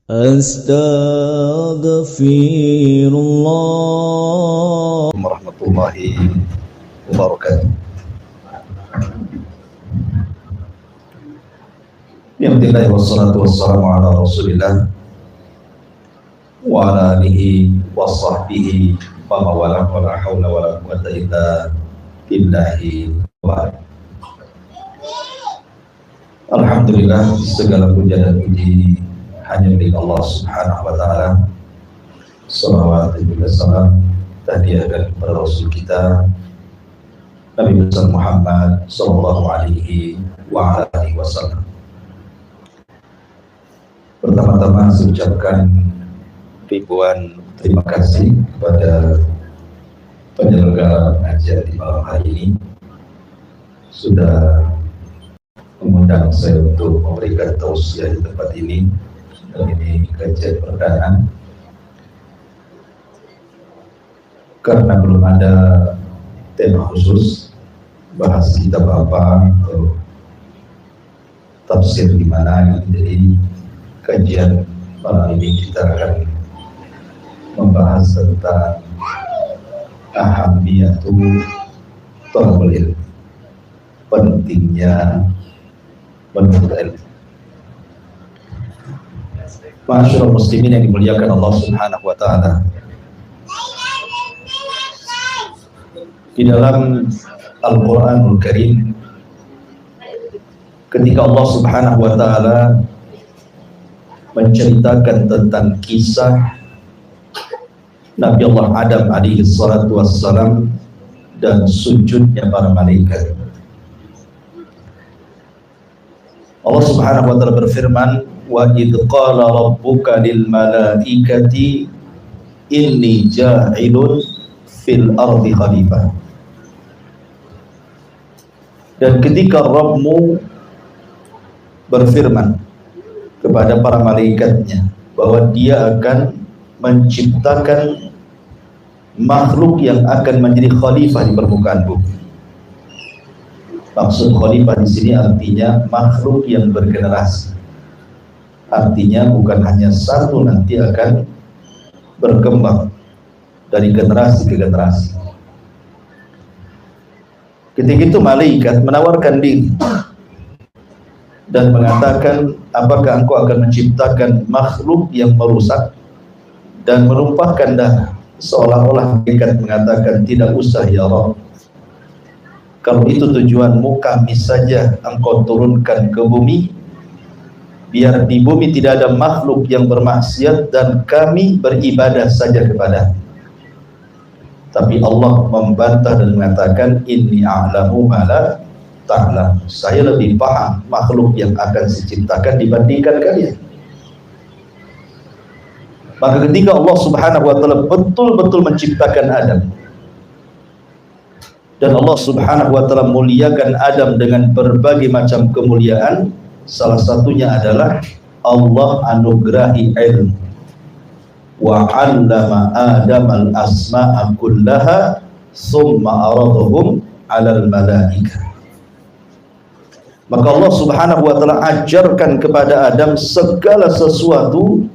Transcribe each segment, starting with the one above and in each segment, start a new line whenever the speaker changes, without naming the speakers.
Astaghfirullah warahmatullahi wabarakatuh. Alhamdulillah wassalatu wassalamu ala Rasulillah wa ala alihi wa sahbihi wa mawala wa la hawla wa la quwwata illa billahi wa alhamdulillah, segala puja dan puji hanya milik Allah Subhanahu wa taala. Shalawat dan salam tahdiahkan kepada Rasul kita Nabi besar Muhammad sallallahu alaihi wa alihi wasallam. Pertama-tama saya ucapkan ribuan terima kasih kepada penyelenggara pengajian di malam hari ini sudah mengundang saya untuk memberikan tausiah di tempat ini, dan ini kajian perdana karena belum ada tema khusus bahas kitab apa atau tafsir di mana. Jadi kajian malam ini kita akan membahas tentang ahamiyatul talabul ilm, pentingnya menuntut ilmu. Masyaallah muslimin yang dimuliakan Allah Subhanahu wa taala. Di dalam Al-Qur'anul Karim, ketika Allah Subhanahu wa taala menceritakan tentang kisah Nabi Allah Adam alaihi salatu wassalam dan sujudnya para malaikat, Allah Subhanahu wa taala berfirman, wa idh qala rabbuka lil malaikati inni ja'ilun fil ardi khalifah. Dan ketika Rabbmu berfirman kepada para malaikatnya bahwa dia akan menciptakan makhluk yang akan menjadi khalifah di permukaan bumi. Maksud khalifah di sini artinya makhluk yang bergenerasi. Artinya bukan hanya satu, nanti akan berkembang dari generasi ke generasi. Ketika itu malaikat menawarkan diri dan mengatakan, apakah engkau akan menciptakan makhluk yang merusak dan menumpahkan darah? Seolah-olah malaikat mengatakan, tidak usah ya Rabb, kalau itu tujuanmu, kami saja engkau turunkan ke bumi, biar di bumi tidak ada makhluk yang bermaksiat dan kami beribadah saja kepada. Tapi Allah membantah dan mengatakan, inni a'lamu ma la ta'lam, saya lebih paham makhluk yang akan saya ciptakan dibandingkan kalian. Maka ketika Allah Subhanahu wa taala betul-betul menciptakan Adam, dan Allah Subhanahu wa taala muliakan Adam dengan berbagai macam kemuliaan, salah satunya adalah Allah anugerahi ilmu. Wa 'allama Adam al-asma'a kullaha summa aradahum 'alal malaikah. Maka Allah Subhanahu wa taala ajarkan kepada Adam segala sesuatu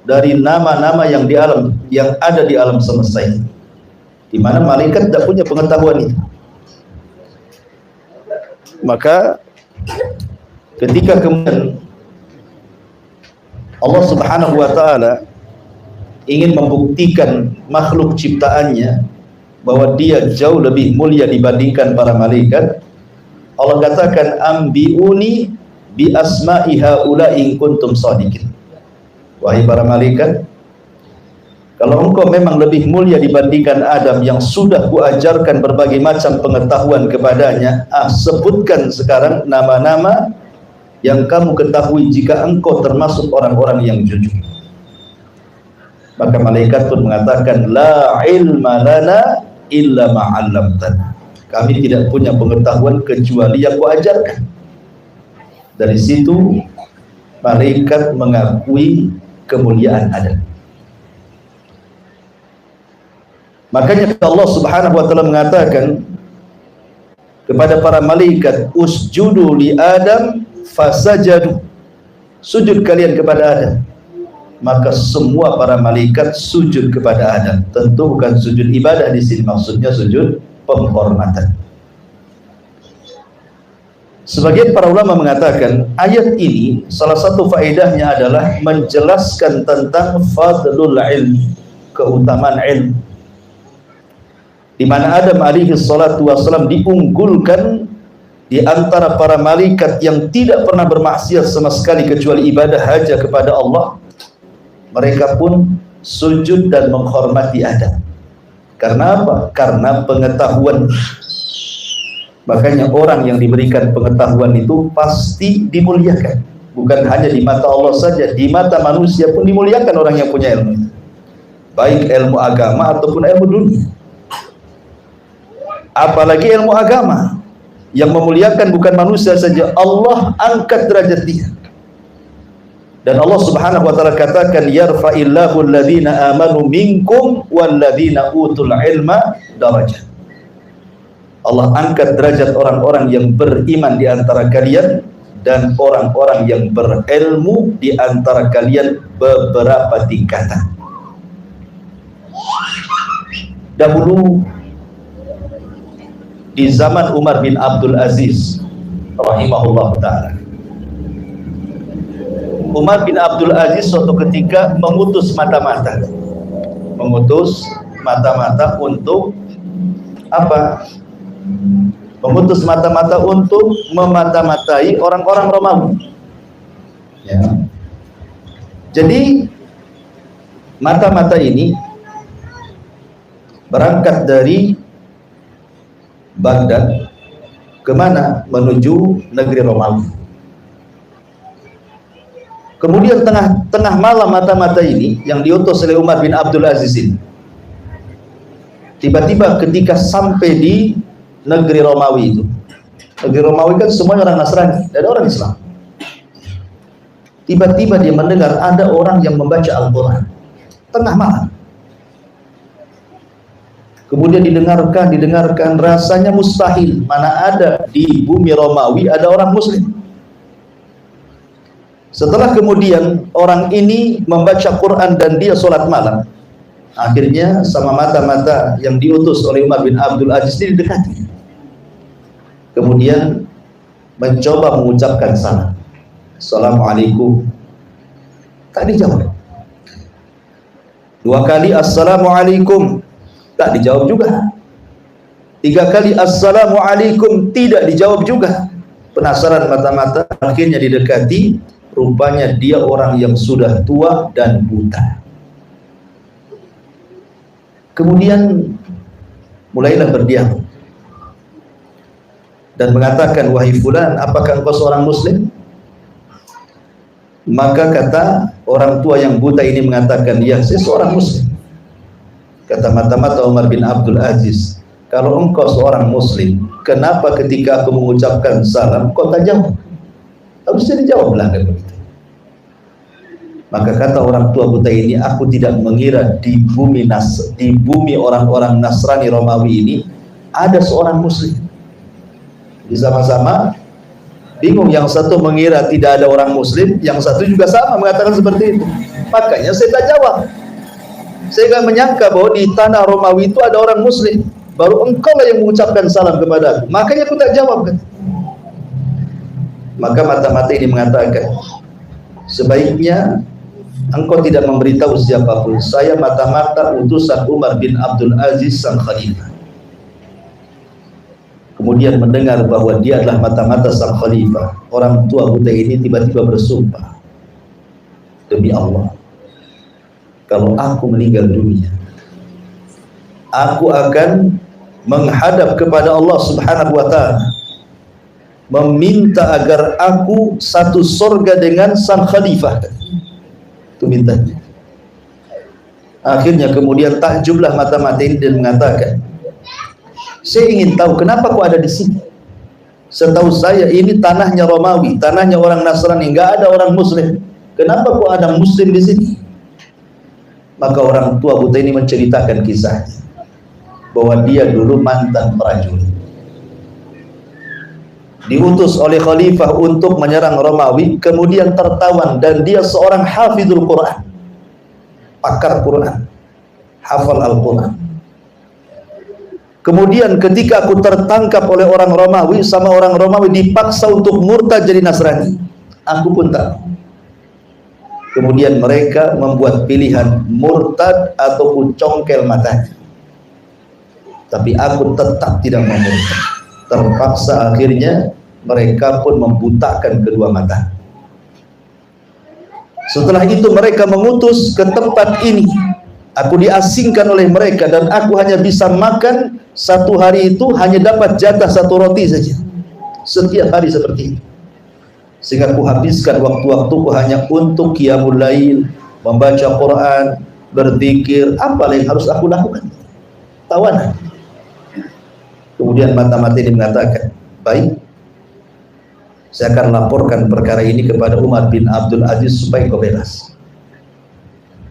dari nama-nama yang ada di alam semesta ini, di mana malaikat tidak punya pengetahuan itu. Maka ketika kemudian Allah Subhanahu wa taala ingin membuktikan makhluk ciptaannya bahwa dia jauh lebih mulia dibandingkan para malaikat, Allah katakan, ambiuni bi asma'i haula in kuntum shadiqin. Wahai para malaikat, kalau engkau memang lebih mulia dibandingkan Adam yang sudah kuajarkan berbagai macam pengetahuan kepadanya, sebutkan sekarang nama-nama yang kamu ketahui jika engkau termasuk orang-orang yang jujur. Maka malaikat pun mengatakan, la ilma lana illa ma'allamtana, kami tidak punya pengetahuan kecuali yang kuajarkan. Dari situ malaikat mengakui kemuliaan Adam. Makanya Allah Subhanahu wa taala mengatakan kepada para malaikat, usjudu li Adam fasajadu, sujud kalian kepada Adam. maka semua para malaikat sujud kepada Adam. Tentu bukan sujud ibadah di sini, maksudnya sujud penghormatan. Sebagian para ulama mengatakan ayat ini salah satu faedahnya adalah menjelaskan tentang fadlul ilm, keutamaan ilmu, di mana Adam alaihi salatu wasallam diunggulkan di antara para malaikat yang tidak pernah bermaksiat sama sekali kecuali ibadah haja kepada Allah. Mereka pun sujud dan menghormati Adam. Karena apa? Karena pengetahuan. Makanya orang yang diberikan pengetahuan itu pasti dimuliakan. Bukan hanya di mata Allah saja, di mata manusia pun dimuliakan orang yang punya ilmu. Baik ilmu agama ataupun ilmu dunia. Apalagi ilmu agama yang memuliakan bukan manusia saja, Allah angkat derajat dia. Dan Allah Subhanahu wa taala katakan yarfa'illahu alladhina amanu minkum walladhina utul ilma darajat. Allah angkat derajat orang-orang yang beriman di antara kalian dan orang-orang yang berilmu di antara kalian beberapa tingkatan. Dahulu di zaman Umar bin Abdul Aziz rahimahullah ta'ala, Umar bin Abdul Aziz suatu ketika mengutus mata-mata untuk apa? Memutus mata-mata untuk memata-matai orang-orang Romawi. Ya. Jadi mata-mata ini berangkat dari Baghdad kemana? Menuju negeri Romawi. Kemudian tengah malam mata-mata ini yang diutus oleh Umar bin Abdul Aziz ini, tiba-tiba ketika sampai di negeri Romawi itu, negeri Romawi kan semuanya orang Nasrani dan orang Islam. Tiba-tiba dia mendengar ada orang yang membaca Al-Quran tengah malam. Kemudian didengarkan, rasanya mustahil, mana ada di bumi Romawi ada orang Muslim. Setelah kemudian orang ini membaca Quran dan dia sholat malam, akhirnya sama mata-mata yang diutus oleh Umar bin Abdul Aziz ini didekati. Kemudian mencoba mengucapkan salam, Assalamualaikum. Tak dijawab. 2 kali Assalamualaikum, tak dijawab juga. 3 kali Assalamualaikum, tidak dijawab juga. Penasaran mata-mata, akhirnya didekati. Rupanya dia orang yang sudah tua dan buta. Kemudian mulailah berdialog dan mengatakan, wahai fulan, apakah engkau seorang muslim? Maka kata orang tua yang buta ini mengatakan, ya, saya seorang muslim. Kata mata-mata Umar bin Abdul Aziz, kalau engkau seorang muslim, kenapa ketika aku mengucapkan salam kau tak jawab? Harusnya dijawablah kan begitu. Maka kata orang tua buta ini, aku tidak mengira di bumi orang-orang Nasrani Romawi ini ada seorang muslim. Di sama-sama bingung, yang satu mengira tidak ada orang muslim, yang satu juga sama mengatakan seperti itu. Makanya saya tak jawab. Saya gak menyangka bahwa di tanah Romawi itu ada orang muslim. Baru engkau lah yang mengucapkan salam kepada aku. Makanya aku tak jawab kan. Maka mata-mata ini mengatakan, sebaiknya engkau tidak memberitahu siapapun. Saya mata-mata utusan Umar bin Abdul Aziz sang khalifah. Kemudian mendengar bahwa dia adalah mata-mata sang khalifah, orang tua buta ini tiba-tiba bersumpah, demi Allah, kalau aku meninggal dunia, aku akan menghadap kepada Allah Subhanahu wa ta'ala, meminta agar aku satu surga dengan sang khalifah. Itu mintanya. Akhirnya kemudian takjublah mata-mata ini dan mengatakan, saya ingin tahu kenapa kau ada di sini. Setahu saya ini tanahnya Romawi, tanahnya orang Nasrani, nggak ada orang Muslim. Kenapa kau ada Muslim di sini? Maka orang tua buta ini menceritakan kisahnya, bahwa dia dulu mantan prajurit, diutus oleh khalifah untuk menyerang Romawi, kemudian tertawan, dan dia seorang hafizul Quran. pakar Quran, hafal Al-Quran. Kemudian ketika aku tertangkap oleh orang Romawi, sama orang Romawi dipaksa untuk murtad jadi Nasrani, aku pun tak. Kemudian mereka membuat pilihan murtad ataupun congkel matanya. Tapi aku tetap tidak mau murtad. Terpaksa akhirnya mereka pun membutakan kedua mata. Setelah itu mereka mengutus ke tempat ini. Aku diasingkan oleh mereka dan aku hanya bisa makan satu hari itu hanya dapat jatah satu roti saja. Setiap hari seperti ini. Sehingga aku habiskan waktu-waktuku hanya untuk qiyamul lail, membaca Quran, berzikir, apa yang harus aku lakukan? Tawanan. Kemudian mata-mata ini mengatakan, baik, saya akan laporkan perkara ini kepada Umar bin Abdul Aziz supaya kau bebas.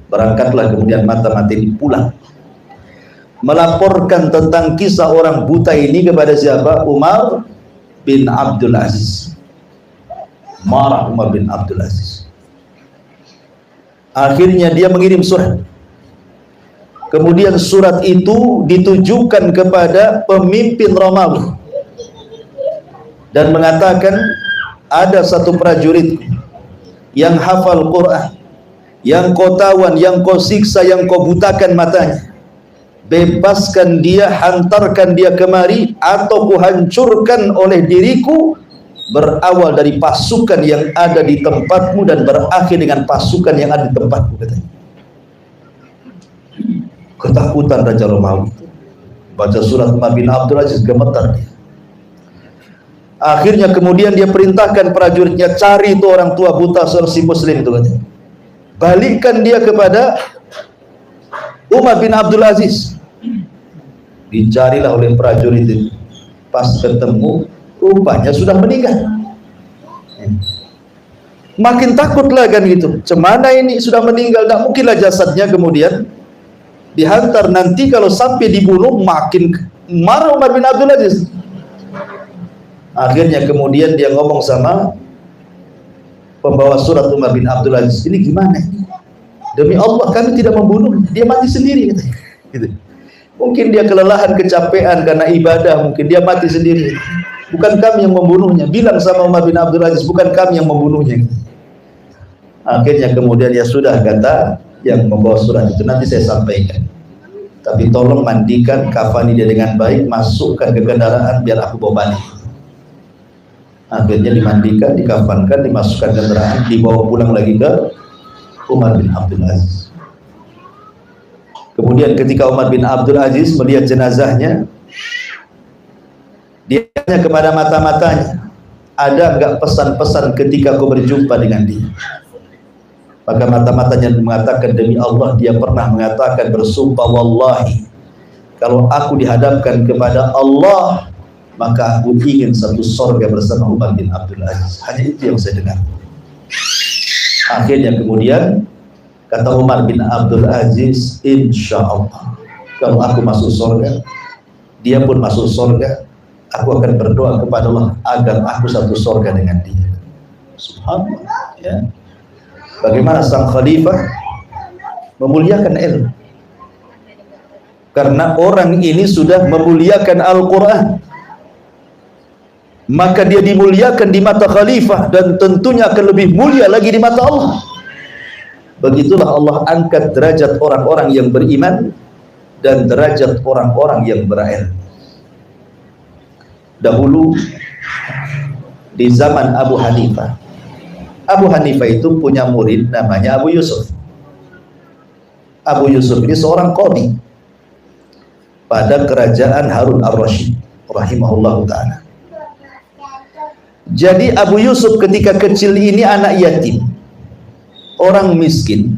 Berangkatlah kemudian mata-mata ini pulang, melaporkan tentang kisah orang buta ini kepada siapa? Umar bin Abdul Aziz. Marah Umar bin Abdul Aziz. Akhirnya dia mengirim surat. Kemudian surat itu ditujukan kepada pemimpin Romawi dan mengatakan, ada satu prajurit yang hafal Quran, yang kau tawan, yang kau siksa, yang kau butakan matanya. Bebaskan dia, hantarkan dia kemari, atau kuhancurkan oleh diriku, berawal dari pasukan yang ada di tempatmu dan berakhir dengan pasukan yang ada di tempatmu, katanya. Ketakutan Raja Romawi. Baca surat Umar bin Abdul Aziz, gemetar dia. Akhirnya kemudian dia perintahkan prajuritnya, cari itu orang tua buta si Muslim itu, katanya. Balikkan dia kepada Umar bin Abdul Aziz. Dicarilah oleh prajurit itu. Pas ketemu, rupanya sudah meninggal. Makin takutlah kan gitu. Cemana ini sudah meninggal, tak mungkinlah jasadnya kemudian dihantar. Nanti kalau sampai dibunuh, makin marah Umar bin Abdul Aziz. Akhirnya kemudian dia ngomong sama pembawa surat Umar bin Abdul Aziz, ini gimana? Demi Allah kami tidak membunuh, dia mati sendiri, katanya. Gitu. Mungkin dia kelelahan, kecapean karena ibadah, mungkin dia mati sendiri. Bukan kami yang membunuhnya. Bilang sama Umar bin Abdul Aziz, bukan kami yang membunuhnya. Akhirnya kemudian ya sudah, kata yang membawa surat itu, nanti saya sampaikan. Tapi tolong mandikan, kafani dia dengan baik, masukkan ke kendaraan biar aku bawa balik. Akhirnya dimandikan, dikafankan, dimasukkan ke kendaraan, dibawa pulang lagi ke Umar bin Abdul Aziz. Kemudian ketika Umar bin Abdul Aziz melihat jenazahnya, dia tanya kepada mata-matanya, ada enggak pesan-pesan ketika kau berjumpa dengan dia? Maka mata-matanya mengatakan, demi Allah dia pernah mengatakan, bersumpah wallahi, kalau aku dihadapkan kepada Allah, maka aku ingin satu surga bersama Umar bin Abdul Aziz. Hanya itu yang saya dengar. Akhirnya kemudian kata Umar bin Abdul Aziz, insya Allah kalau aku masuk surga, dia pun masuk surga, aku akan berdoa kepada Allah agar aku satu surga dengan dia. Subhanallah, ya. Bagaimana sang khalifah memuliakan ilmu, karena orang ini sudah memuliakan Al-Quran, maka dia dimuliakan di mata khalifah dan tentunya akan lebih mulia lagi di mata Allah. Begitulah Allah angkat derajat orang-orang yang beriman dan derajat orang-orang yang berilmu. Dahulu di zaman Abu Hanifah, Abu Hanifah itu punya murid namanya Abu Yusuf. Abu Yusuf ini seorang qadhi pada kerajaan Harun ar-Rasyid rahimahullahu ta'ala. Jadi Abu Yusuf ketika kecil ini anak yatim, orang miskin,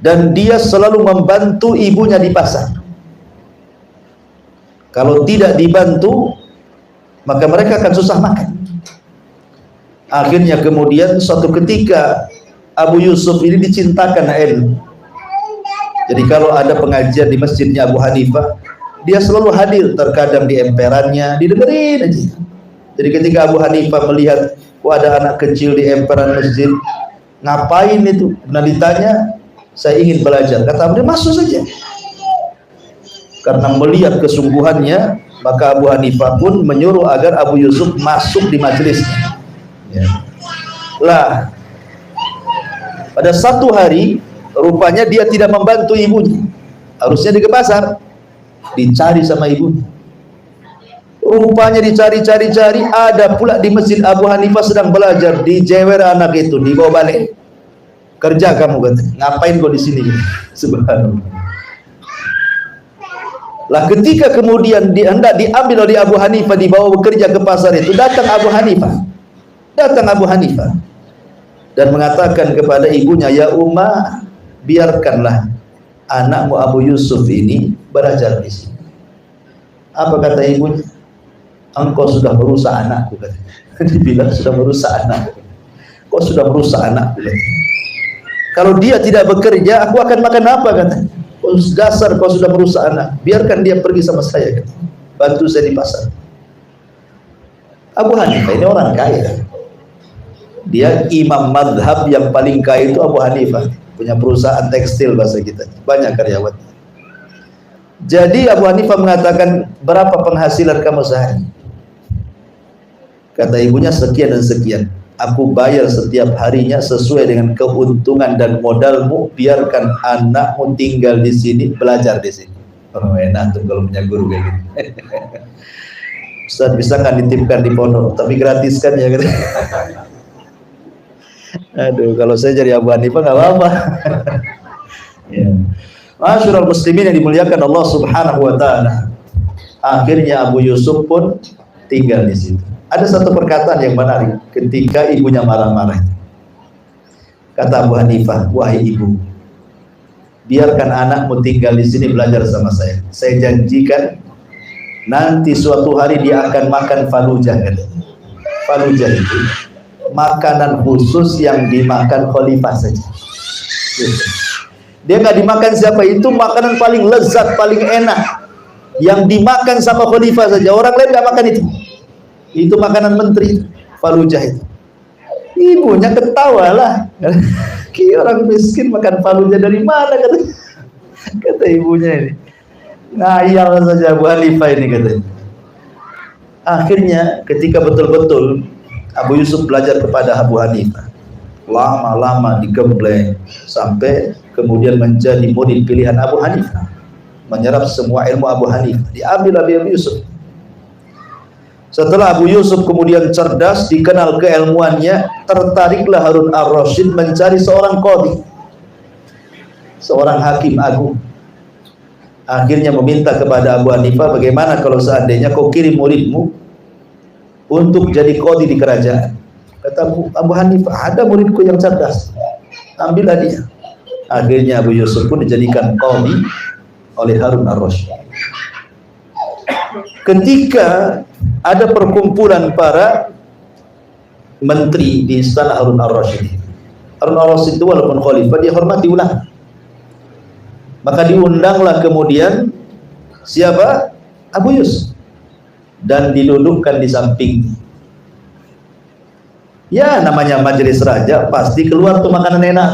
dan dia selalu membantu ibunya di pasar. Kalau tidak dibantu, maka mereka akan susah makan. Akhirnya kemudian suatu ketika Abu Yusuf ini dicintakan ilmu. Jadi kalau ada pengajian di masjidnya Abu Hanifah, dia selalu hadir, terkadang di emperannya, didengerin aja. Jadi ketika Abu Hanifah melihat ada anak kecil di emperan masjid, ngapain itu? Nah ditanya, saya ingin belajar. Kata Abu Hanifah, masuk saja. Karena melihat kesungguhannya, maka Abu Hanifah pun menyuruh agar Abu Yusuf masuk di majelisnya. Ya. Lah, pada satu hari, rupanya dia tidak membantu ibunya. Harusnya dia ke pasar, dicari sama ibunya. Rupanya dicari-cari, ada pula di masjid Abu Hanifah sedang belajar, dijewer anak itu, dibawa balik. Kerja kamu, katanya. Ngapain kau di sini? Subhanallah. Lah ketika kemudian hendak diambil oleh Abu Hanifah, dibawa bekerja ke pasar itu, datang Abu Hanifah dan mengatakan kepada ibunya, ya Ummah, biarkanlah anakmu Abu Yusuf ini belajar di sini. Apa kata ibunya? Engkau sudah merusak anakku, katanya. Dibilang sudah merusak anakku. Kau sudah merusak anakku, katanya. Kalau dia tidak bekerja, aku akan makan apa, katanya. Dasar kau sudah merusak anak, biarkan dia pergi sama saya, katanya. Bantu saya di pasar. Abu Hanifah ini orang kaya, dia imam madhab yang paling kaya itu Abu Hanifah, punya perusahaan tekstil bahasa kita, banyak karyawan. Jadi Abu Hanifah mengatakan, berapa penghasilan kamu sehari? Kata ibunya, sekian dan sekian. Aku bayar setiap harinya sesuai dengan keuntungan dan modalmu. Biarkan anakmu tinggal di sini, belajar di sini. Oh, enak tuh kalau punya guru kayak gitu. Ustaz, bisa nggak dititipkan di pondok? Tapi gratis kan ya? Aduh, kalau saya jadi Abu Hanifah nggak apa-apa. Ya. Masyarul muslimin yang dimuliakan Allah Subhanahu wa taala. Akhirnya Abu Yusuf pun tinggal di situ. Ada satu perkataan yang menarik ketika ibunya marah-marah. Kata Abu Hanifah, wahai ibu, biarkan anakmu tinggal di sini belajar sama saya. Saya janjikan nanti suatu hari dia akan makan falujah. Falujah itu makanan khusus yang dimakan khalifah saja. Dia nggak dimakan siapa, itu makanan paling lezat, paling enak, yang dimakan sama khalifah saja. Orang lain nggak makan itu. Itu makanan menteri, falujah itu. Ibunya ketawa lah. Kira orang miskin makan falujah dari mana, kata ibunya ini. Ngayal saja Abu Hanifah ini, katanya. Akhirnya ketika betul-betul Abu Yusuf belajar kepada Abu Hanifah, lama-lama digembleng sampai kemudian menjadi murid pilihan Abu Hanifah, menyerap semua ilmu Abu Hanifah, diambil Abu Yusuf. Setelah Abu Yusuf kemudian cerdas, dikenal keilmuannya, tertariklah Harun ar-Rasyid mencari seorang qadhi, seorang hakim agung. Akhirnya meminta kepada Abu Hanifah, bagaimana kalau seandainya kau kirim muridmu untuk jadi qadhi di kerajaan? Kata Abu Hanifah, ada muridku yang cerdas, ambillah dia. Akhirnya Abu Yusuf pun dijadikan qadhi oleh Harun ar-Rasyid. Ketika ada perkumpulan para menteri di istana Harun ar-Rasyid, Harun ar-Rasyid itu walaupun khalifah, dia hormati ulama. Maka diundanglah kemudian siapa? Abu Yusuf, dan didudukkan di samping. Ya, namanya majelis raja, pasti keluar tuh makanan enak.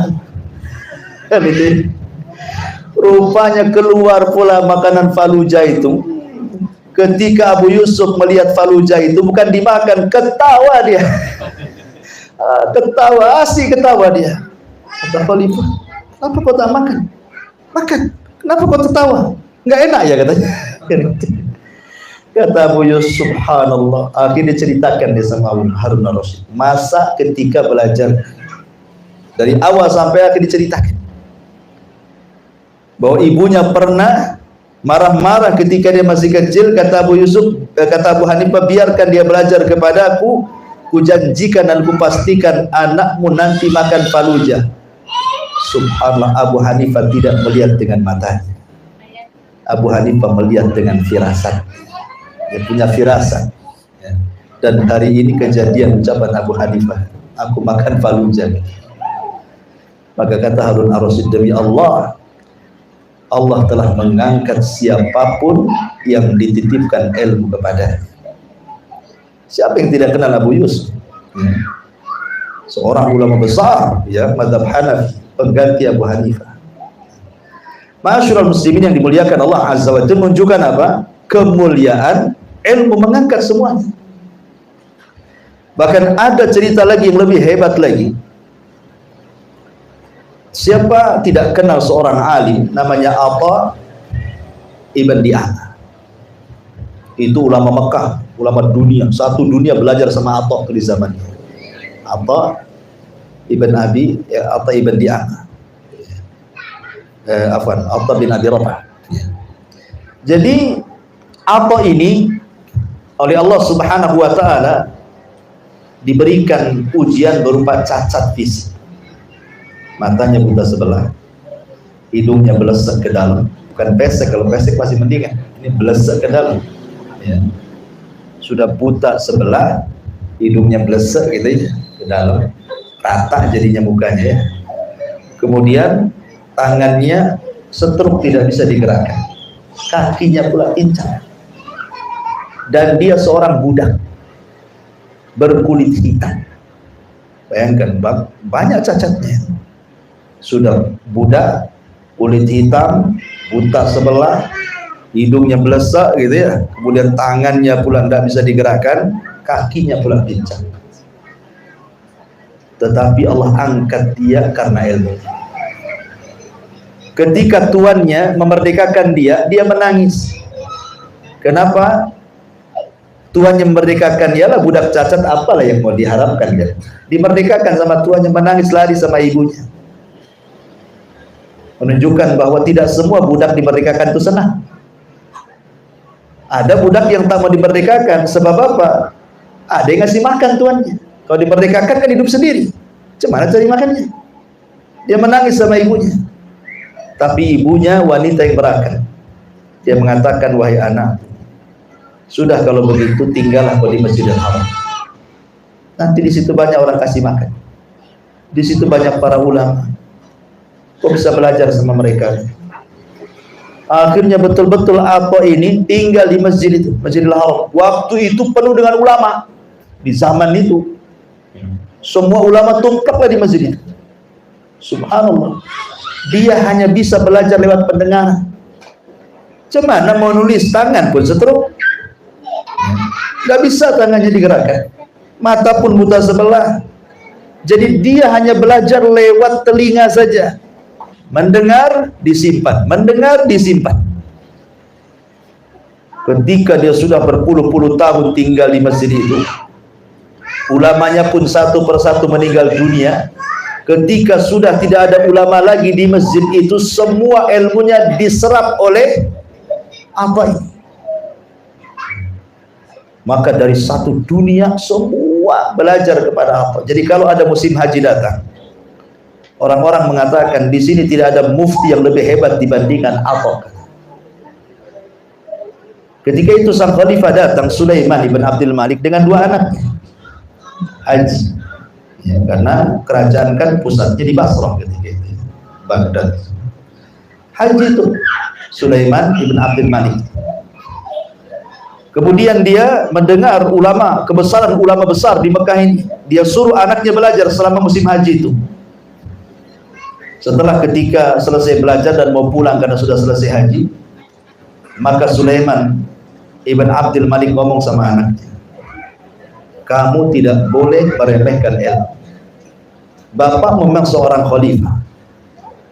Rupanya keluar pula makanan falujah itu. Ketika Abu Yusuf melihat falujah itu, bukan dimakan, ketawa dia. Ketawa, asik ketawa dia. Kata khalifah, kenapa kau tak makan? Makan, kenapa kau tertawa? Nggak enak ya, katanya. Kata Abu Yusuf, subhanallah. Akhirnya ceritakan dia sama Harun ar-Rasyid, masa ketika belajar dari awal sampai akhir, diceritakan bahwa ibunya pernah marah-marah ketika dia masih kecil. Kata Abu Yusuf, kata Abu Hanifah, biarkan dia belajar kepadaku, kujanjikan dan kupastikan anakmu nanti makan falujah. Subhanallah, Abu Hanifah tidak melihat dengan matanya. Abu Hanifah melihat dengan firasat. Dia punya firasat. Ya. Dan hari ini kejadian ucapan Abu Hanifah, aku makan falujah. Maka kata Harun ar-Rasyid, demi Allah, Allah telah mengangkat siapapun yang dititipkan ilmu kepada. Siapa yang tidak kenal Abu Yusuf? Seorang ulama besar, ya, mazhab Hanafi, pengganti Abu Hanifah. Ma'asyiral muslimin yang dimuliakan Allah Azza wa Jalla, menunjukkan apa? Kemuliaan ilmu, mengangkat semuanya. Bahkan ada cerita lagi yang lebih hebat lagi. Siapa tidak kenal seorang alim namanya Atha ibn Di'amah? Itu ulama Mekah, ulama dunia, satu dunia belajar sama Atha di zamannya. Atha ibn Di'amah. Atha bin Abi Rabah. Jadi Atha ini oleh Allah Subhanahu wa taala diberikan ujian berupa cacat fisik. Matanya buta sebelah, hidungnya belesek ke dalam, bukan pesek. Kalau pesek masih mendingan, ini belesek ke dalam. Ya. Sudah buta sebelah, hidungnya belesek gitu ya, ke dalam, rata jadinya mukanya ya. Kemudian tangannya setruk, tidak bisa digerakkan, kakinya pula pincang, dan dia seorang budak berkulit hitam. Bayangkan, banyak cacatnya. Sudah budak, kulit hitam, buta sebelah, hidungnya belesek gitu ya, kemudian tangannya pula tidak bisa digerakkan, kakinya pula pincang. Tetapi Allah angkat dia karena ilmu. Ketika tuannya memerdekakan dia, dia menangis. Kenapa? Tuannya memerdekakan dia lah, budak cacat, apalah yang mau diharapkan kan? Dimerdekakan sama tuannya, menangis lari sama ibunya. Menunjukkan bahwa tidak semua budak dimerdekakan itu senang. Ada budak yang tak mau dimerdekakan, sebab apa? Ada yang ngasih makan tuannya. Kalau dimerdekakan kan hidup sendiri, gimana cari makannya? Dia menangis sama ibunya. Tapi ibunya wanita yang berakal. Dia mengatakan, wahai anak, sudah kalau begitu tinggallah kau di Masjidil Haram. Nanti di situ banyak orang kasih makan. Di situ banyak para ulama. Kau bisa belajar sama mereka. Akhirnya betul-betul Atha ini tinggal di masjid itu, Masjidil Haram. Waktu itu penuh dengan ulama. Di zaman itu semua ulama tumpahlah di masjid itu. Subhanallah. Dia hanya bisa belajar lewat pendengaran. Cemana mau nulis, tangan pun setruk, nggak bisa tangannya digerakkan, mata pun buta sebelah. Jadi dia hanya belajar lewat telinga saja. Mendengar, disimpan, mendengar, disimpan. Ketika dia sudah berpuluh-puluh tahun tinggal di masjid itu, ulamanya pun satu persatu meninggal dunia. Ketika sudah tidak ada ulama lagi di masjid itu, semua ilmunya diserap oleh apa ini? Maka dari satu dunia semua belajar kepada apa. Jadi kalau ada musim haji datang, orang-orang mengatakan di sini tidak ada mufti yang lebih hebat dibandingkan Atha. Ketika itu sang khalifah datang, Sulaiman ibn Abdul Malik, dengan dua anaknya haji. Ya, karena kerajaan kan pusatnya di Basrah ketika itu, Baghdad. Haji itu Sulaiman ibn Abdul Malik. Kemudian dia mendengar ulama, kebesaran ulama besar di Mekah ini. Dia suruh anaknya belajar selama musim haji itu. Setelah ketika selesai belajar dan mau pulang karena sudah selesai haji, maka Sulaiman ibn Abdul Malik ngomong sama anaknya, kamu tidak boleh meremehkan ilmu. Bapak memang seorang khalifah,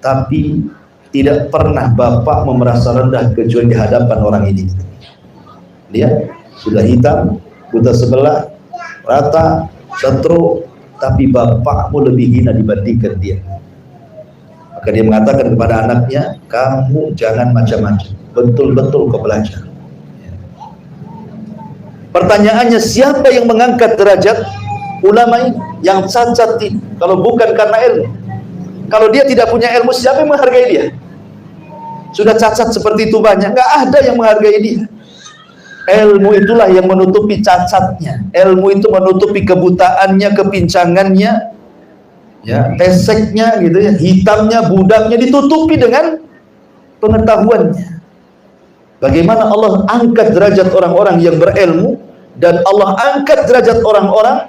tapi tidak pernah bapak merasa rendah kecuali di hadapan orang ini. Dia sudah hitam, buta sebelah, rata, setruk, tapi bapakmu lebih hina dibandingkan dia. Maka dia mengatakan kepada anaknya, kamu jangan macam-macam, betul-betul kau belajar. Pertanyaannya, siapa yang mengangkat derajat ulama ini yang cacat ini? Kalau bukan karena ilmu. Kalau dia tidak punya ilmu, siapa yang menghargai dia? Sudah cacat seperti itu banyak, nggak ada yang menghargai dia. Ilmu itulah yang menutupi cacatnya. Ilmu itu menutupi kebutaannya, kepincangannya, ya, peseknya gitu ya, hitamnya, budaknya, ditutupi dengan pengetahuannya. Bagaimana Allah angkat derajat orang-orang yang berilmu, dan Allah angkat derajat orang-orang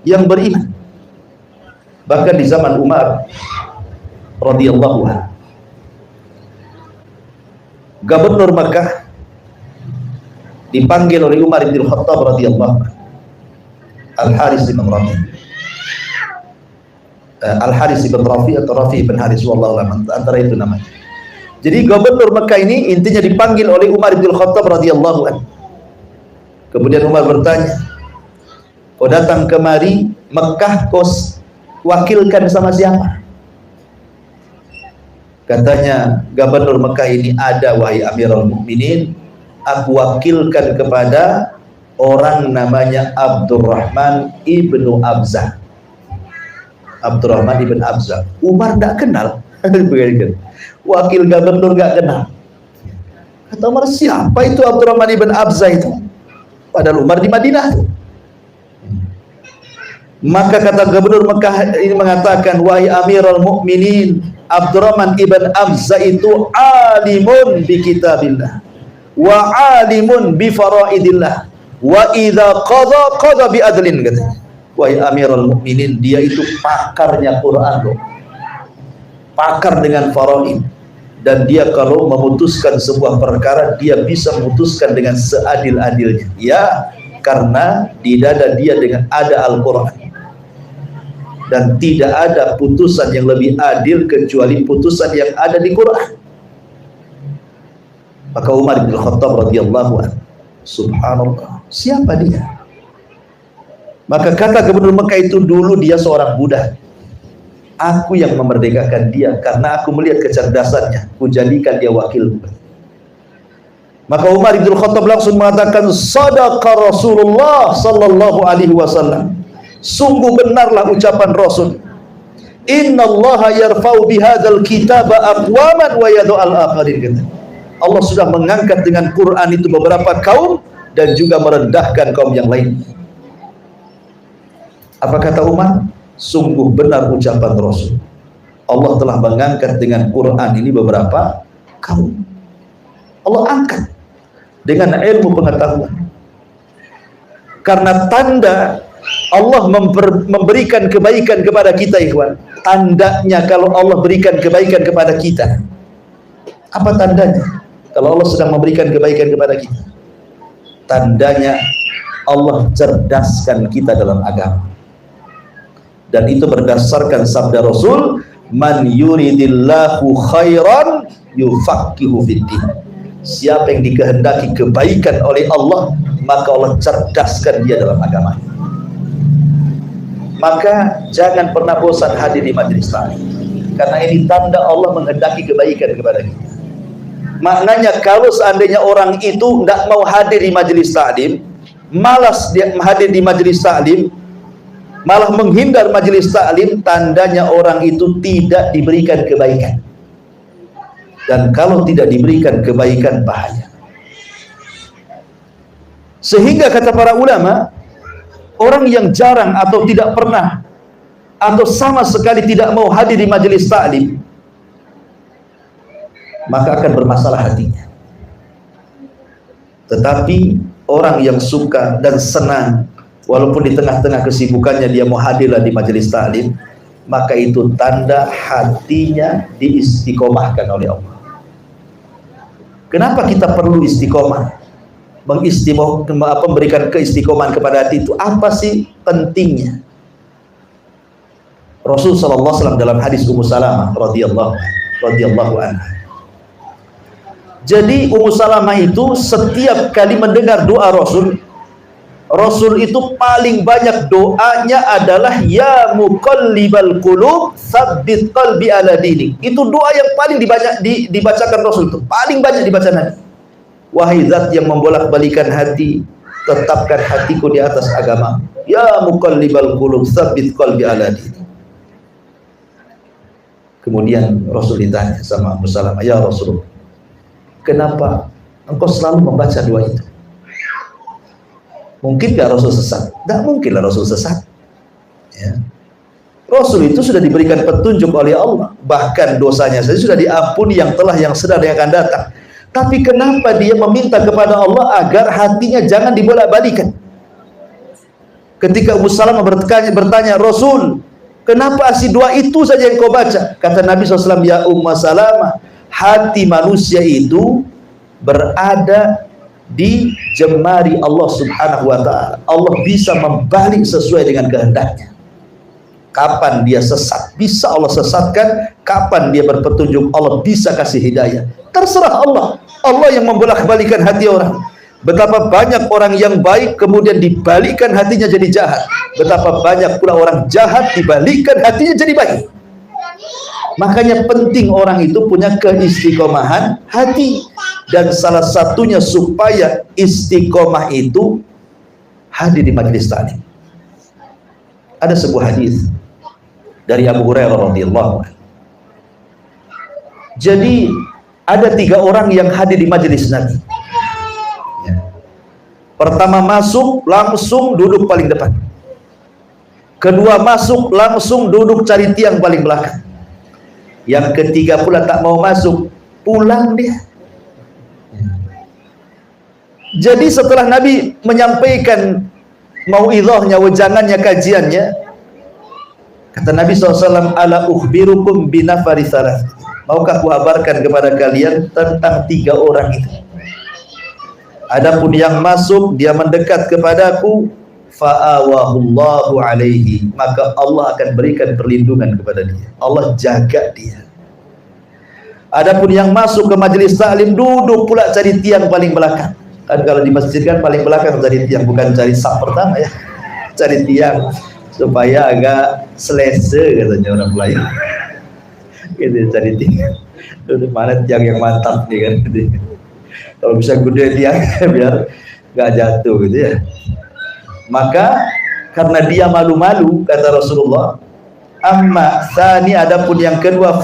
yang beriman. Bahkan di zaman Umar radhiyallahu anhu, gubernur Makkah dipanggil oleh Umar bin Khattab radhiyallahu anhu. Al-Haris bin Rafi, Al-Haris bin Rafi atau Rafi bin Haris, wallahu a'lam, antara itu namanya. Jadi gubernur Makkah ini intinya dipanggil oleh Umar bin Khattab radhiyallahu anhu. Kemudian Umar bertanya, kau datang kemari Makkah, kau wakilkan sama siapa? Katanya gubernur Makkah ini, ada wahai Amirul Mukminin, aku wakilkan kepada orang namanya Abdurrahman ibnu Abzah. Abdurrahman ibn Abzah. Umar tidak kenal. Wakil gubernur tidak kenal. Kata Umar, siapa itu Abdurrahman ibn Abzah itu? Padahal Umar di Madinah. Maka kata gubernur Mekah ini mengatakan, wahai Amirul Mukminin, Abdurrahman ibn Abzah itu alimun bi kitabillah wa alimun bi faraidillah wa idza qada bi adlin. Katanya, wahai Amirul Mukminin, dia itu pakarnya Quran loh, pakar dengan faraid, dan dia kalau memutuskan sebuah perkara dia bisa memutuskan dengan seadil-adilnya, ya, karena di dada dia dengan ada Al-Quran, dan tidak ada putusan yang lebih adil kecuali putusan yang ada di Quran. Maka Umar bin Khattab radhiyallahu anhu, subhanallah, siapa dia? Maka kata gubernur Mekah itu, dulu dia seorang budak, aku yang memerdekakan dia karena aku melihat kecerdasannya, ku jadikan dia wakil. Maka Umar bin Khattab langsung mengatakan, sadaqa Rasulullah sallallahu alaihi wasallam, sungguh benarlah ucapan Rasul, innallaha yarfa'u bihadzal kitaba aqwaman wa yad'u al-akharin. Allah sudah mengangkat dengan Quran itu beberapa kaum dan juga merendahkan kaum yang lain. Apa kata Umar? Sungguh benar ucapan Rasul, Allah telah mengangkat dengan Quran ini beberapa kaum. Allah angkat dengan ilmu pengetahuan. Karena tanda Allah memberikan kebaikan kepada kita, ikhwan. Tandanya kalau Allah berikan kebaikan kepada kita, apa tandanya? Kalau Allah sedang memberikan kebaikan kepada kita, tandanya Allah cerdaskan kita dalam agama. Dan itu berdasarkan sabda Rasul, man yuridillahu khairan yufaqihu fiddin. Siapa yang dikehendaki kebaikan oleh Allah, maka Allah cerdaskan dia dalam agama. Maka jangan pernah bosan hadir di majelis taklim, karena ini tanda Allah menghendaki kebaikan kepada kita. Maknanya kalau seandainya orang itu tidak mau hadir di majelis taklim, malas dia hadir di majelis taklim, malah menghindar majelis taklim, tandanya orang itu tidak diberikan kebaikan. Dan kalau tidak diberikan kebaikan, bahaya. Sehingga kata para ulama, orang yang jarang atau tidak pernah atau sama sekali tidak mau hadir di majelis taklim, maka akan bermasalah hatinya. Tetapi orang yang suka dan senang, walaupun di tengah-tengah kesibukannya dia mau hadirlah di majelis taklim, maka itu tanda hatinya diistiqomahkan oleh Allah. Kenapa kita perlu istiqomah? Memberikan keistiqomahan kepada hati itu apa sih pentingnya? Rasul sallallahu alaihi wasallam dalam hadis Ummu Salamah radhiyallahu anha. Jadi Ummu Salamah itu setiap kali mendengar doa Rasul itu paling banyak doanya adalah ya muqallibal qulub tsabbit qalbi ala dinik. Itu doa yang paling dibacakan Rasul, itu paling banyak dibaca Nabi. Wahai zat yang membolak-balikan hati, tetapkan hatiku di atas agama. Ya muqallibal qulub tsabbit qalbi ala dinik. Kemudian Rasul ditanya sama Ummu Salamah, ya Rasulullah, kenapa engkau selalu membaca doa itu? Mungkin gak Rasul sesat? Tidak mungkinlah Rasul sesat, ya. Rasul itu sudah diberikan petunjuk oleh Allah, bahkan dosanya saja sudah diampuni, yang telah, yang sedang, yang akan datang. Tapi kenapa dia meminta kepada Allah agar hatinya jangan dibolak-balikan? Ketika Ummu Salamah bertanya, Rasul, kenapa si doa itu saja yang kau baca? Kata Nabi SAW, ya Ummu Salamah, hati manusia itu berada di jemari Allah Subhanahu wa ta'ala. Allah bisa membalik sesuai dengan kehendaknya. Kapan dia sesat, bisa Allah sesatkan. Kapan dia berpetunjuk, Allah bisa kasih hidayah. Terserah Allah. Allah yang membolak-balikan hati orang. Betapa banyak orang yang baik kemudian dibalikkan hatinya jadi jahat. Betapa banyak pula orang jahat dibalikkan hatinya jadi baik. Makanya penting orang itu punya keistiqomahan hati. Dan salah satunya supaya istiqomah itu hadir di majelis taklim. Ada sebuah hadis dari Abu Hurairah radhiyallahu anhu. Jadi ada 3 orang yang hadir di majelis Nabi. Pertama masuk langsung duduk paling depan. Kedua masuk langsung duduk cari tiang paling belakang. Yang ketiga pula tak mau masuk, pulang dia. Jadi setelah Nabi menyampaikan mauidhahnya, wejangannya, kajiannya, kata Nabi SAW, ala ukhbirukum binafari thalath. Maukah kuhabarkan kepada kalian tentang 3 orang itu? Adapun yang masuk, dia mendekat kepadaku, fa'awahullahu alaihi, maka Allah akan berikan perlindungan kepada dia. Allah jaga dia. Adapun yang masuk ke majelis taklim, duduk pula cari tiang paling belakang. Kan kalau di masjid kan paling belakang cari tiang, bukan cari saf pertama ya. Cari tiang supaya agak selesa katanya orang Melayu. Gitu cari tiang. Duduk mana tiang yang mantap nih kan. Kalau bisa gede tiang biar nggak jatuh gitu ya. Maka karena dia malu-malu kata Rasulullah, amma tsani, adapun yang kedua,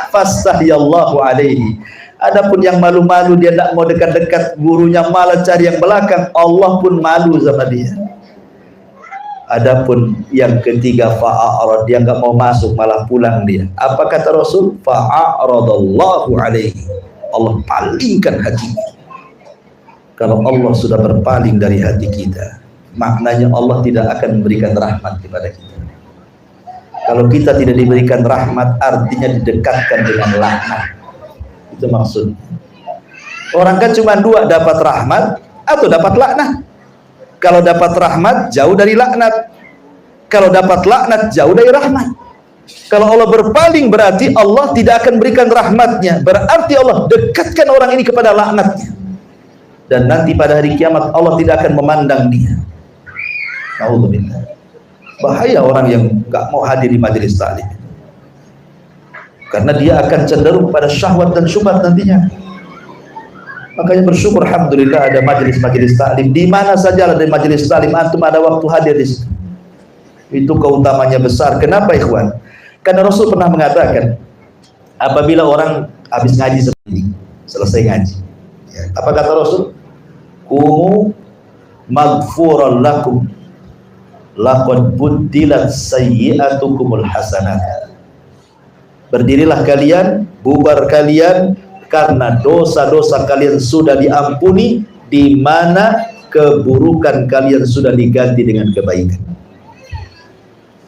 fastahyallahu alaihi, adapun yang malu-malu dia tak mau dekat-dekat gurunya, malah cari yang belakang, Allah pun malu sama dia. Adapun yang ketiga, fa'arad, dia nggak mau masuk malah pulang dia. Apa kata Rasul? Fa'aradallahu alaihi, Allah palingkan hatinya. Kalau Allah sudah berpaling dari hati kita, maknanya Allah tidak akan memberikan rahmat kepada kita. Kalau kita tidak diberikan rahmat, artinya didekatkan dengan laknat. Itu maksud. Orang kan cuma 2, dapat rahmat atau dapat laknat. Kalau dapat rahmat, jauh dari laknat. Kalau dapat laknat, jauh dari rahmat. Kalau Allah berpaling, berarti Allah tidak akan berikan rahmatnya. Berarti Allah dekatkan orang ini kepada laknatnya. Dan nanti pada hari kiamat Allah tidak akan memandang dia. Alhamdulillah. Bahaya orang yang gak mau hadir di majelis taklim, karena dia akan cenderung pada syahwat dan syubhat nantinya. Makanya bersyukur, alhamdulillah ada majelis-majelis taklim. Di mana saja ada majelis taklim, antum ada waktu hadir di situ. Itu keutamanya besar. Kenapa ikhwan? Karena Rasul pernah mengatakan, apabila orang habis ngaji seperti ini, selesai ngaji, ya, apa kata Rasul? Kumu maghfuran lakum laqad buddilat sayyi'atukumul hasanat. Berdirilah kalian, bubar kalian, karena dosa-dosa kalian sudah diampuni, di mana keburukan kalian sudah diganti dengan kebaikan.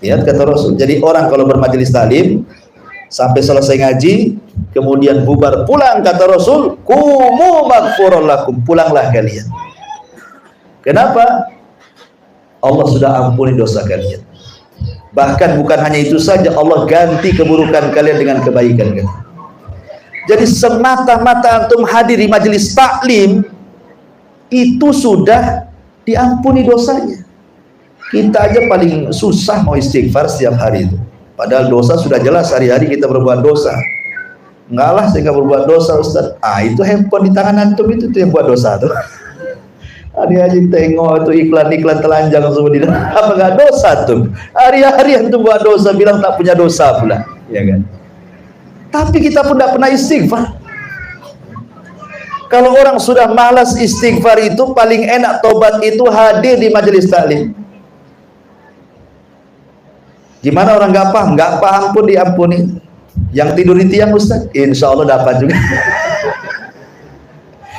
Lihat kata Rasul. Jadi orang kalau bermajelis taklim sampai selesai ngaji, kemudian bubar pulang, kata Rasul, kumu maghfuran lakum, pulanglah kalian. Kenapa? Allah sudah ampuni dosa kalian. Bahkan bukan hanya itu saja, Allah ganti keburukan kalian dengan kebaikan kalian. Jadi semata-mata antum hadir di majelis taklim, itu sudah diampuni dosanya. Kita aja paling susah mau istighfar setiap hari itu. Padahal dosa sudah jelas, hari-hari kita berbuat dosa. Enggak lah, saya nggak berbuat dosa Ustaz. Itu handphone di tangan antum itu tuh yang buat dosa tuh. Hari-hari tengok itu iklan-iklan telanjang semua di dalam. Apa nggak dosa tuh? Hari-hari antum buat dosa, bilang tak punya dosa pula, ya kan? Tapi kita pun tidak pernah istighfar. Kalau orang sudah malas istighfar itu, paling enak tobat itu hadir di majelis taklim. Gimana orang nggak paham? Nggak paham pun diampuni. Yang tidur di tiang Ustaz, insya Allah dapat juga.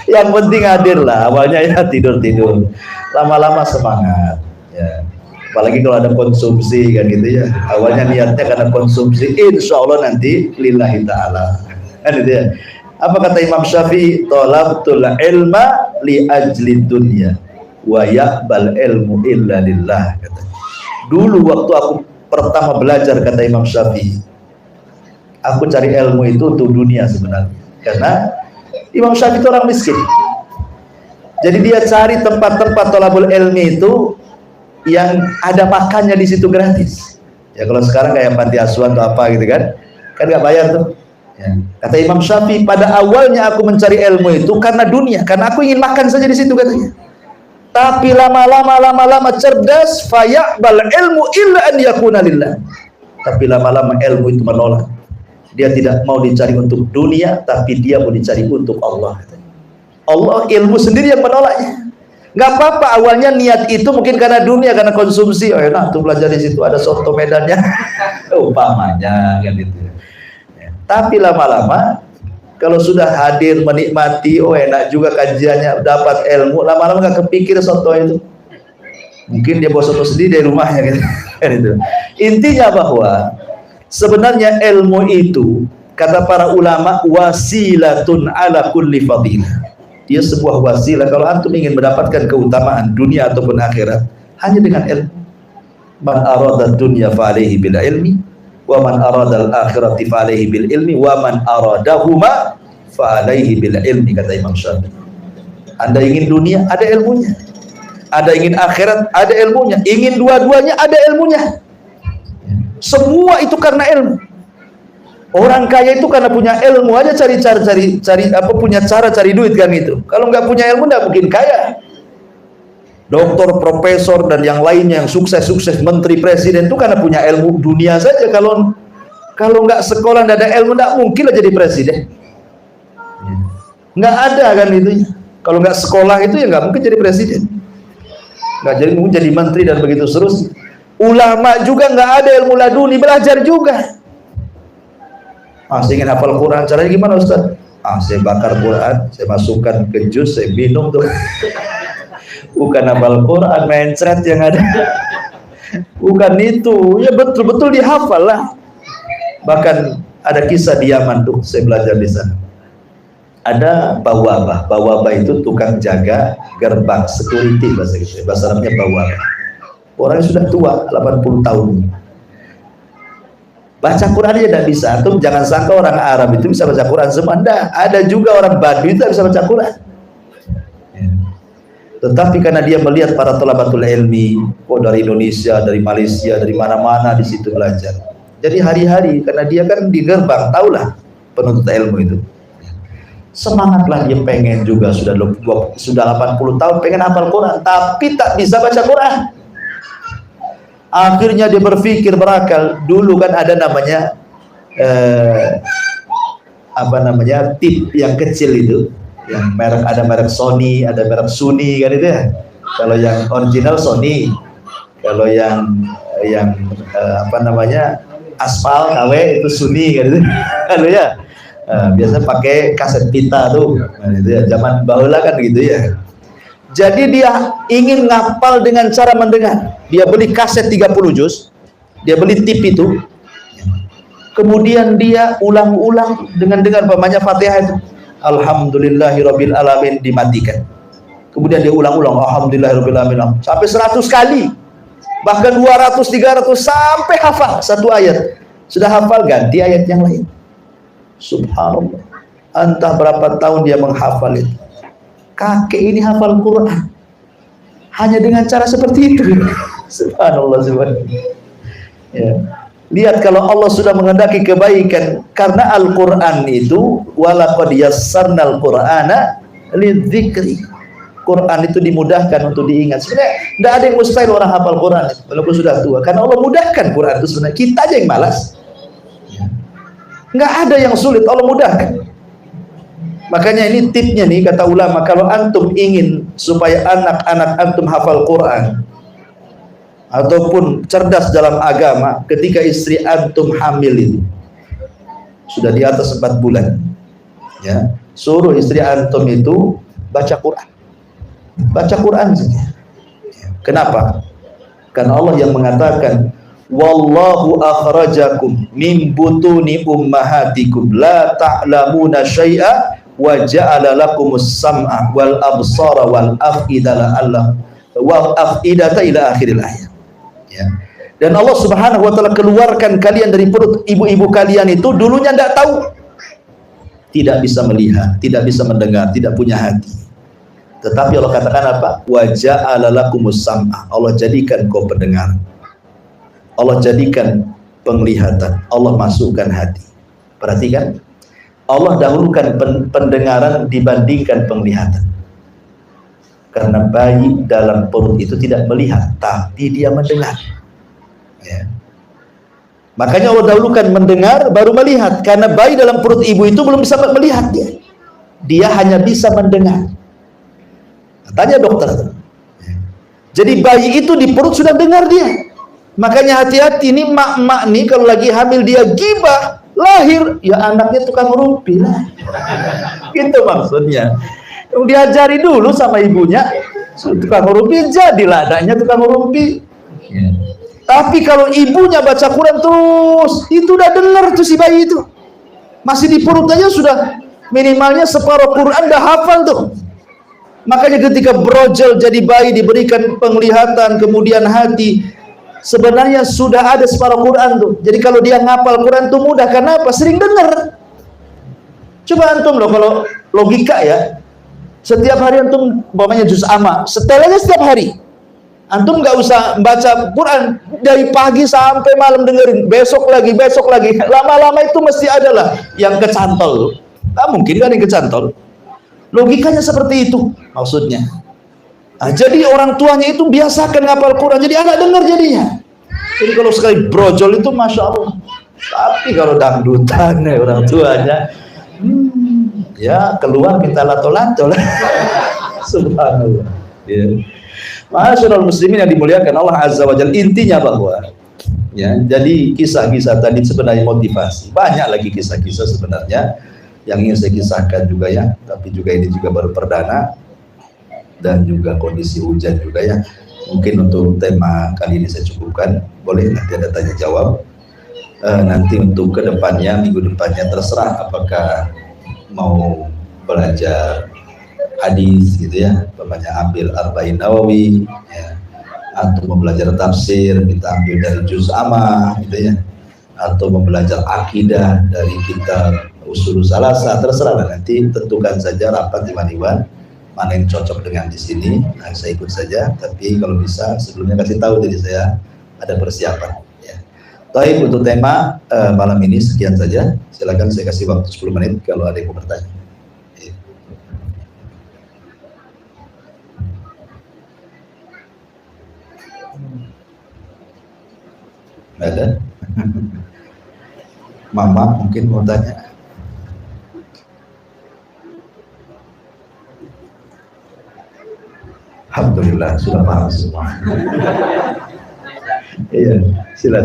Yang penting hadir lah. Awalnya ya tidur-tidur, lama-lama semangat ya. Apalagi kalau ada konsumsi kan gitu ya. Awalnya niatnya karena konsumsi, insya Allah nanti lillahi ta'ala kan gitu ya. Apa kata Imam Syafi'i? Talabtul ilma li ajli dunya wa ya'bal ilmu illa lillah. Dulu waktu aku pertama belajar, kata Imam Syafi'i, aku cari ilmu itu untuk dunia sebenarnya. Karena Imam Syafi'i itu orang miskin. Jadi dia cari tempat-tempat thalabul ilmi itu yang ada makannya di situ gratis. Ya kalau sekarang kayak panti asuhan atau apa gitu kan nggak bayar tuh. Ya. Kata Imam Syafi'i, pada awalnya aku mencari ilmu itu karena dunia, karena aku ingin makan saja di situ katanya. Tapi lama-lama cerdas, fayaqbal ilmu illa an yakuna lillah. Tapi lama-lama ilmu itu menolak. Dia tidak mau dicari untuk dunia, tapi dia mau dicari untuk Allah. Allah, ilmu sendiri yang menolaknya. Nggak apa-apa awalnya niat itu mungkin karena dunia, karena konsumsi. Oh enak tuh belajar di situ, ada soto Medannya, umpamanya kan itu. Tapi lama-lama kalau sudah hadir menikmati, oh enak juga kajiannya, dapat ilmu, lama-lama nggak kepikir soto itu. Mungkin dia bawa soto sendiri dari rumahnya gitu. Intinya bahwa sebenarnya ilmu itu, kata para ulama, wasilatun ala kulli fadilah. Dia sebuah wasilah. Kalau antum ingin mendapatkan keutamaan dunia ataupun akhirat, hanya dengan ilmu. Man arada dunya fa alaihi bil ilmi, wa man aradal akhirati fa alaihi bil ilmi, wa man aradahuma fa alaihi bil ilmi, kata Imam Syafi'i. Anda ingin dunia, ada ilmunya. Ada ingin akhirat, ada ilmunya. Ingin dua-duanya, ada ilmunya. Semua itu karena ilmu. Orang kaya itu karena punya ilmu aja, cari apa, punya cara cari duit kan itu. Kalau nggak punya ilmu nggak mungkin kaya. Doktor, profesor dan yang lainnya yang sukses menteri, presiden itu karena punya ilmu dunia saja. Kalau nggak sekolah, nggak ada ilmu, nggak mungkin lah jadi presiden. Nggak ada kan itu. Kalau nggak sekolah itu ya nggak mungkin jadi presiden. Nggak jadi mungkin jadi menteri dan begitu seterusnya. Ulama juga nggak ada ilmu laduni, belajar juga. Saya ingin hafal Quran, caranya gimana Ustaz? Saya bakar Quran, saya masukkan ke jus, saya minum tuh. Bukan hafal Quran, mencret yang ada. Bukan itu, ya betul-betul dihafal lah. Bahkan ada kisah di Yaman tuh, saya belajar di sana. Ada bawabah itu tukang jaga gerbang, security bahasa Arabnya bawabah. Orangnya sudah tua, 80 tahun. Baca Quran aja tidak bisa. Antum jangan sangka orang Arab itu bisa baca Quran semua. Enggak, ada juga orang Badui itu bisa baca Quran. Tetapi karena dia melihat para thalabatul ilmi, dari Indonesia, dari Malaysia, dari mana-mana di situ belajar. Jadi hari-hari karena dia kan di gerbang, tahulah penuntut ilmu itu. Semangatlah dia pengen juga sudah 80 tahun pengen hafal Quran, tapi tak bisa baca Quran. Akhirnya dia berpikir berakal. Dulu kan ada namanya tip yang kecil itu, yang merek, ada merek Sony, ada merek Sony kan itu ya. Kalau yang original Sony, kalau yang aspal KW itu Sony kan itu. Kalau ya biasa pakai kaset pita tuh, gitu ya. Zaman bahula kan gitu ya. Jadi dia ingin ngapal dengan cara mendengar. Dia beli kaset 30 juz, dia beli tip itu, kemudian dia ulang-ulang dengan dengar pemanya Fatihah itu, Alhamdulillahirabbil alamin, dimatikan. Kemudian dia ulang-ulang Alhamdulillahirabbil alamin sampai 100 kali, bahkan 200, 300 sampai hafal satu ayat. Sudah hafal, ganti ayat yang lain. Subhanallah, entah berapa tahun dia menghafal itu. Kakek ini hafal Quran hanya dengan cara seperti itu. Subhanallah, subhanallah. Ya. Lihat kalau Allah sudah menghendaki kebaikan, karena Al-Quran itu walaqad yassarnal Qur'ana lidzikri. Quran itu dimudahkan untuk diingat. Sebenarnya tidak ada yang mustahil orang hafal Quran walaupun sudah tua, karena Allah mudahkan Quran itu sebenarnya. Kita aja yang malas. Nggak ada yang sulit, Allah mudahkan. Makanya ini tipnya nih, kata ulama, kalau antum ingin supaya anak-anak antum hafal Quran ataupun cerdas dalam agama, ketika istri antum hamil itu sudah di atas 4 bulan, ya, suruh istri antum itu baca Quran. Baca Quran saja. Kenapa? Karena Allah yang mengatakan wallahu akhrajakum min butuni ummahatikum la ta'lamuna syai'a wa ja'ala lakumus sam'a wal absara wal af'idata ila akhiril ayat. Ya. Dan Allah Subhanahu wa taala keluarkan kalian dari perut ibu-ibu kalian itu dulunya tidak tahu, tidak bisa melihat, tidak bisa mendengar, tidak punya hati. Tetapi Allah katakan apa? Wa ja'ala lakumus sam'a. Allah jadikan kau pendengar. Allah jadikan penglihatan. Allah masukkan hati. Perhatikan, Allah dahulukan pendengaran dibandingkan penglihatan. Karena bayi dalam perut itu tidak melihat, tapi dia mendengar. Ya. Makanya Allah dahulukan mendengar baru melihat, karena bayi dalam perut ibu itu belum bisa melihat dia hanya bisa mendengar. Tanya dokter. Jadi bayi itu di perut sudah dengar dia. Makanya hati-hati nih mak-mak nih kalau lagi hamil dia gibah, lahir ya anaknya tukang rumpi lah. Itu maksudnya. Yang diajari dulu sama ibunya tukang rumpi, jadilah anaknya tukang rumpi. Ya. Tapi kalau ibunya baca Quran terus, itu udah dengar tuh si bayi itu. Masih di perut aja sudah minimalnya separuh Quran udah hafal tuh. Makanya ketika brojol jadi bayi diberikan penglihatan kemudian hati, sebenarnya sudah ada separuh Quran tuh. Jadi kalau dia ngapal Quran tuh mudah, karena apa? Sering dengar. Coba antum loh kalau logika ya, setiap hari antum umpamanya juz amma, setel aja setiap hari. Antum nggak usah baca Quran dari pagi sampai malam dengerin, besok lagi, lama-lama itu mesti adalah yang kecantol. Nggak mungkin kan yang kecantol. Logikanya seperti itu maksudnya. Nah, jadi orang tuanya itu biasakan ngapal Quran, jadi anak dengar jadinya. Jadi kalau sekali brojol itu masya Allah. Tapi kalau dangdutan ya orang tuanya, ya keluar kita lato-lato lah. Subhanallah. Ya. Masyaallah muslimin yang dimuliakan Allah Azza wa Jalla, intinya bahwa ya, jadi kisah-kisah tadi sebenarnya motivasi. Banyak lagi kisah-kisah sebenarnya yang ingin saya kisahkan juga ya, tapi juga ini juga baru perdana dan juga kondisi hujan juga ya. Mungkin untuk tema kali ini saya cukupkan, boleh nanti ada tanya jawab. Nanti untuk kedepannya, minggu depannya terserah apakah mau belajar hadis gitu ya, bapaknya ambil Arba'in Nawawi ya, atau mau belajar tafsir kita ambil dari juz amma gitu ya, atau mau belajar akidah dari kitab Ushul Thalatha, terserah nanti tentukan saja rapat Iwan mana yang cocok dengan di sini. Nah, saya ikut saja, tapi kalau bisa sebelumnya kasih tahu, jadi saya ada persiapan ya. Baik, untuk tema malam ini sekian saja. Silakan saya kasih waktu 10 menit kalau ada yang mau bertanya. Nggak ada? Mama mungkin mau tanya. Alhamdulillah sudah paham semua. Iya, sila.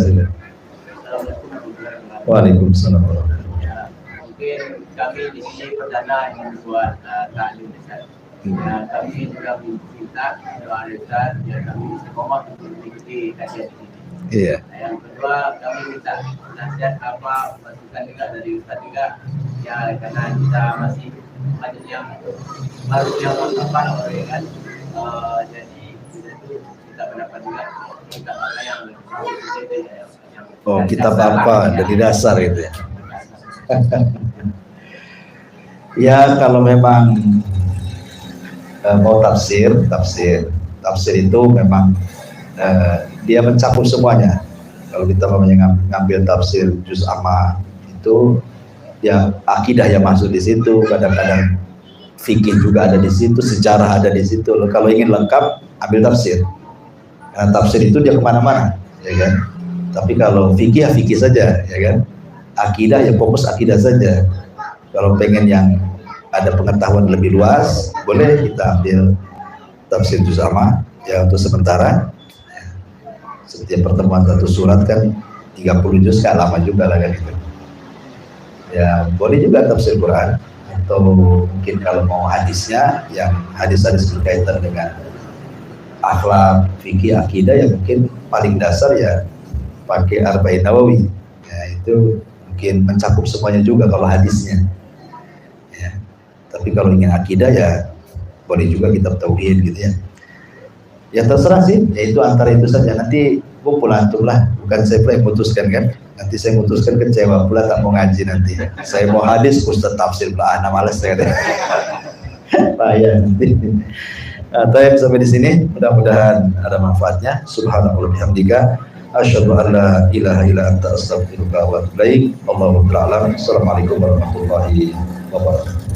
Waalaikumsalam.
Mungkin kami di sini perdana ingin buat taklim Ustaz. Kami juga minta doa Ustaz biar kami istiqomah untuk mengikuti kajian ini.
Iya.
Yang kedua, kami minta nasihat apa, masukan juga dari Ustaz juga ya, karena kita masih banyak yang baru yang bertempat oleh kan, jadi kita pendapat juga kita pakai yang
kitab apa dari dasar itu ya. Ya kalau memang mau tafsir itu memang dia mencakup semuanya. Kalau kita ngambil tafsir juz amma itu ya akidah yang masuk di situ, kadang-kadang fikih juga ada di situ, sejarah ada di situ. Kalau ingin lengkap ambil tafsir. Karena tafsir itu dia kemana-mana, ya kan. Tapi kalau fikih ya fikih saja, ya kan. Akidah ya fokus akidah saja. Kalau pengen yang ada pengetahuan lebih luas, boleh kita ambil tafsir juz amma ya untuk sementara. Setiap pertemuan satu surat kan 30 juz, kan lama juga lah kan itu. Ya boleh juga tafsir Quran, atau mungkin kalau mau hadisnya yang hadis-hadis berkaitan dengan akhlak, fikih, akidah ya mungkin paling dasar ya pakai Arba'in Nawawi. Ya, itu mungkin mencakup semuanya juga kalau hadisnya. Ya. Tapi kalau ingin akidah ya boleh juga kitab tauhid gitu ya. Ya terserah sih, yaitu antara itu saja. Nanti kumpul antum lah, bukan saya pula yang memutuskan kan. Nanti saya memutuskan kecewa pula tak mau ngaji nanti. Saya mau hadis, Ustaz tafsir pula, malas saya. Payah nanti. Nah, sampai di sini, mudah-mudahan ada manfaatnya. Subhanallah bihamdika, asyhadu an la ilaha illa anta astaghfiruka wa atubu ilaik. Allahu ta'ala. Assalamualaikum warahmatullahi wabarakatuh.